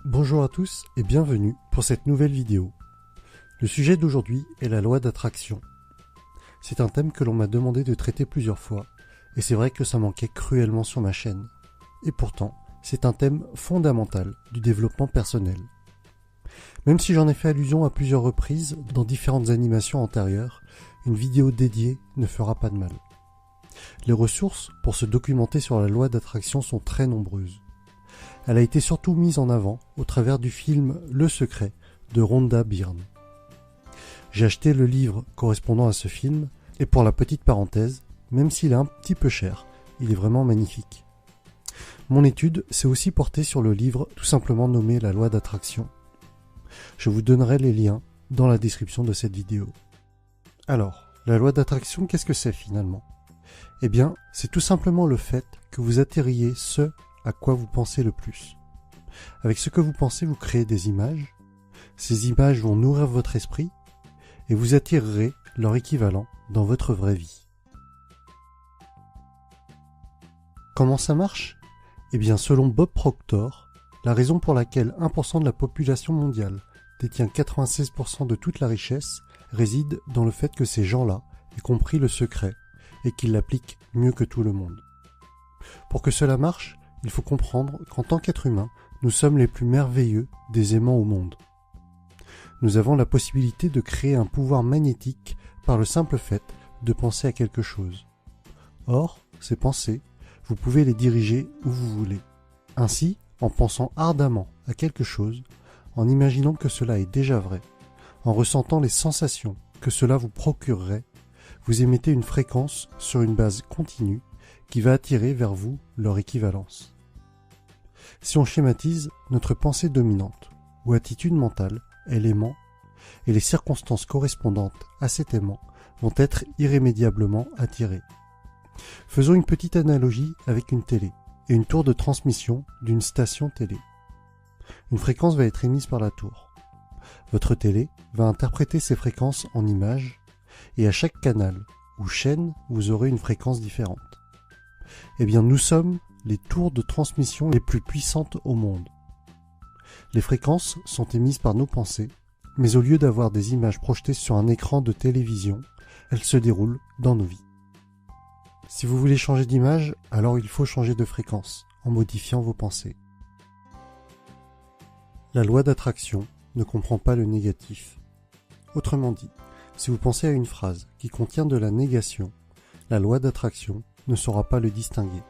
Bonjour à tous et bienvenue pour cette nouvelle vidéo. Le sujet d'aujourd'hui est la loi d'attraction. C'est un thème que l'on m'a demandé de traiter plusieurs fois et c'est vrai que ça manquait cruellement sur ma chaîne. Et pourtant, c'est un thème fondamental du développement personnel. Même si j'en ai fait allusion à plusieurs reprises dans différentes animations antérieures, une vidéo dédiée ne fera pas de mal. Les ressources pour se documenter sur la loi d'attraction sont très nombreuses. Elle a été surtout mise en avant au travers du film Le Secret de Rhonda Byrne. J'ai acheté le livre correspondant à ce film et pour la petite parenthèse, même s'il est un petit peu cher, il est vraiment magnifique. Mon étude s'est aussi portée sur le livre tout simplement nommé La loi d'attraction. Je vous donnerai les liens dans la description de cette vidéo. Alors, la loi d'attraction, qu'est-ce que c'est finalement ? Eh bien, c'est tout simplement le fait que vous attiriez ce à quoi vous pensez le plus. Avec ce que vous pensez, vous créez des images. Ces images vont nourrir votre esprit et vous attirerez leur équivalent dans votre vraie vie. Comment ça marche ? Eh bien, selon Bob Proctor, la raison pour laquelle 1% de la population mondiale détient 96% de toute la richesse réside dans le fait que ces gens-là aient compris le secret et qu'ils l'appliquent mieux que tout le monde. Pour que cela marche, il faut comprendre qu'en tant qu'être humain, nous sommes les plus merveilleux des aimants au monde. Nous avons la possibilité de créer un pouvoir magnétique par le simple fait de penser à quelque chose. Or, ces pensées, vous pouvez les diriger où vous voulez. Ainsi, en pensant ardemment à quelque chose, en imaginant que cela est déjà vrai, en ressentant les sensations que cela vous procurerait, vous émettez une fréquence sur une base continue qui va attirer vers vous leur équivalence. Si on schématise, notre pensée dominante ou attitude mentale est l'aimant et les circonstances correspondantes à cet aimant vont être irrémédiablement attirées. Faisons une petite analogie avec une télé et une tour de transmission d'une station télé. Une fréquence va être émise par la tour. Votre télé va interpréter ces fréquences en images et à chaque canal ou chaîne, vous aurez une fréquence différente. Eh bien, nous sommes les tours de transmission les plus puissantes au monde. Les fréquences sont émises par nos pensées, mais au lieu d'avoir des images projetées sur un écran de télévision, elles se déroulent dans nos vies. Si vous voulez changer d'image, alors il faut changer de fréquence, en modifiant vos pensées. La loi d'attraction ne comprend pas le négatif. Autrement dit, si vous pensez à une phrase qui contient de la négation, la loi d'attraction ne saura pas le distinguer.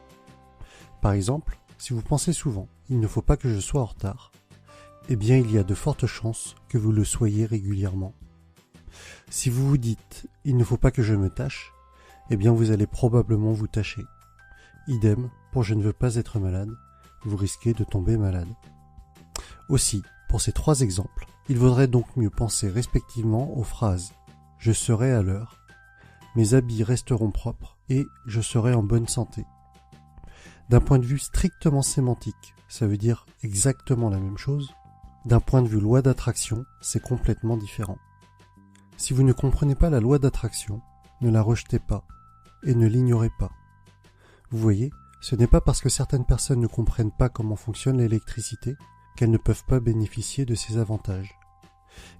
Par exemple, si vous pensez souvent « il ne faut pas que je sois en retard », eh bien il y a de fortes chances que vous le soyez régulièrement. Si vous vous dites « il ne faut pas que je me tâche », eh bien vous allez probablement vous tâcher. Idem pour « je ne veux pas être malade », vous risquez de tomber malade. Aussi, pour ces trois exemples, il vaudrait donc mieux penser respectivement aux phrases « je serai à l'heure »,« mes habits resteront propres » et « je serai en bonne santé ». D'un point de vue strictement sémantique, ça veut dire exactement la même chose. D'un point de vue loi d'attraction, c'est complètement différent. Si vous ne comprenez pas la loi d'attraction, ne la rejetez pas et ne l'ignorez pas. Vous voyez, ce n'est pas parce que certaines personnes ne comprennent pas comment fonctionne l'électricité qu'elles ne peuvent pas bénéficier de ses avantages.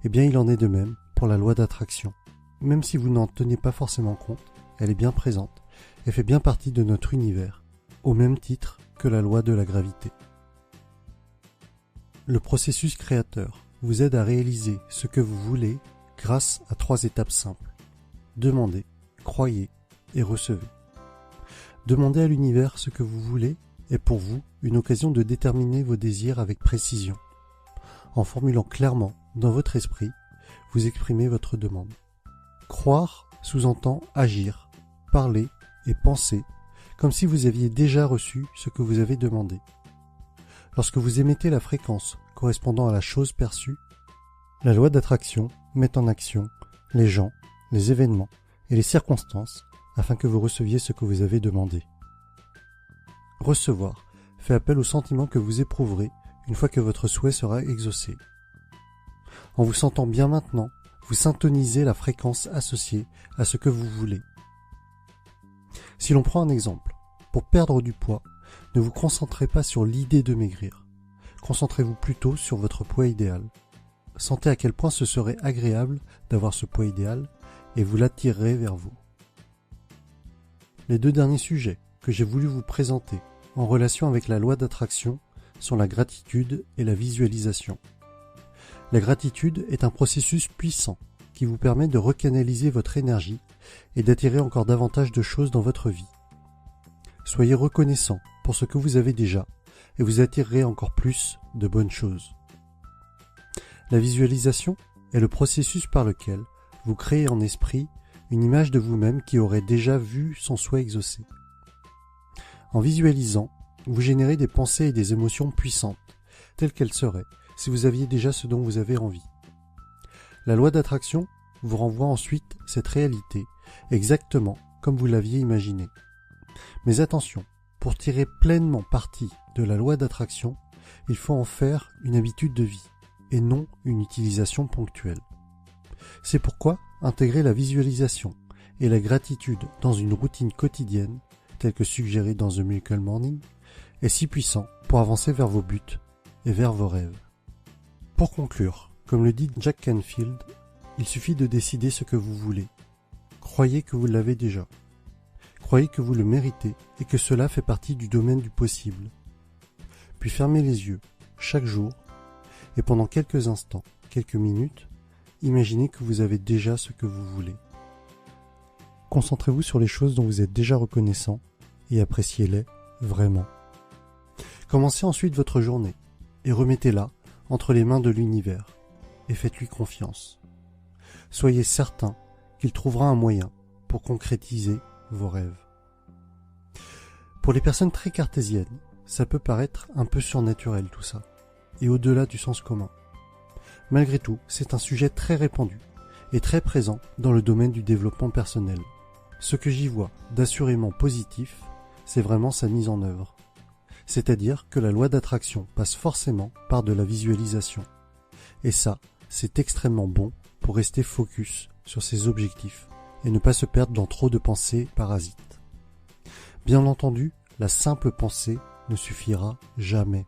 Eh bien, il en est de même pour la loi d'attraction. Même si vous n'en tenez pas forcément compte, elle est bien présente et fait bien partie de notre univers, au même titre que la loi de la gravité. Le processus créateur vous aide à réaliser ce que vous voulez grâce à 3 étapes simples. Demandez, croyez et recevez. Demander à l'univers ce que vous voulez est pour vous une occasion de déterminer vos désirs avec précision. En formulant clairement dans votre esprit, vous exprimez votre demande. Croire sous-entend agir, parler et penser comme si vous aviez déjà reçu ce que vous avez demandé. Lorsque vous émettez la fréquence correspondant à la chose perçue, la loi d'attraction met en action les gens, les événements et les circonstances afin que vous receviez ce que vous avez demandé. Recevoir fait appel au sentiment que vous éprouverez une fois que votre souhait sera exaucé. En vous sentant bien maintenant, vous syntonisez la fréquence associée à ce que vous voulez. Si l'on prend un exemple, pour perdre du poids, ne vous concentrez pas sur l'idée de maigrir. concentrez-vous plutôt sur votre poids idéal. Sentez à quel point ce serait agréable d'avoir ce poids idéal et vous l'attirerez vers vous. Les deux derniers sujets que j'ai voulu vous présenter en relation avec la loi d'attraction sont la gratitude et la visualisation. La gratitude est un processus puissant qui vous permet de recanaliser votre énergie et d'attirer encore davantage de choses dans votre vie. Soyez reconnaissant pour ce que vous avez déjà et vous attirerez encore plus de bonnes choses. La visualisation est le processus par lequel vous créez en esprit une image de vous-même qui aurait déjà vu son souhait exaucé. En visualisant, vous générez des pensées et des émotions puissantes, telles qu'elles seraient si vous aviez déjà ce dont vous avez envie. La loi d'attraction vous renvoie ensuite cette réalité exactement comme vous l'aviez imaginé. Mais attention, pour tirer pleinement parti de la loi d'attraction, il faut en faire une habitude de vie et non une utilisation ponctuelle. C'est pourquoi intégrer la visualisation et la gratitude dans une routine quotidienne, telle que suggérée dans The Miracle Morning, est si puissant pour avancer vers vos buts et vers vos rêves. Pour conclure, comme le dit Jack Canfield, il suffit de décider ce que vous voulez. Croyez que vous l'avez déjà. Croyez que vous le méritez et que cela fait partie du domaine du possible. Puis fermez les yeux, chaque jour, et pendant quelques instants, quelques minutes, imaginez que vous avez déjà ce que vous voulez. Concentrez-vous sur les choses dont vous êtes déjà reconnaissant et appréciez-les vraiment. Commencez ensuite votre journée et remettez-la entre les mains de l'univers et faites-lui confiance. Soyez certain qu'il trouvera un moyen pour concrétiser vos rêves. Pour les personnes très cartésiennes, ça peut paraître un peu surnaturel tout ça, et au-delà du sens commun. Malgré tout, c'est un sujet très répandu et très présent dans le domaine du développement personnel. Ce que j'y vois d'assurément positif, c'est vraiment sa mise en œuvre. C'est-à-dire que la loi d'attraction passe forcément par de la visualisation. Et ça, c'est extrêmement bon pour rester focus sur ses objectifs et ne pas se perdre dans trop de pensées parasites. Bien entendu, la simple pensée ne suffira jamais.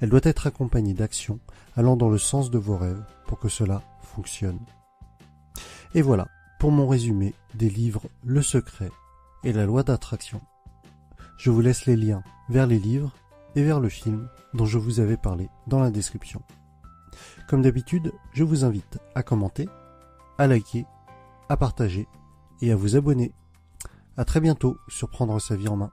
Elle doit être accompagnée d'actions allant dans le sens de vos rêves pour que cela fonctionne. Et voilà pour mon résumé des livres Le Secret et la loi d'attraction. Je vous laisse les liens vers les livres et vers le film dont je vous avais parlé dans la description. Comme d'habitude, je vous invite à commenter, à liker, à partager et à vous abonner. À très bientôt sur Prendre sa vie en main.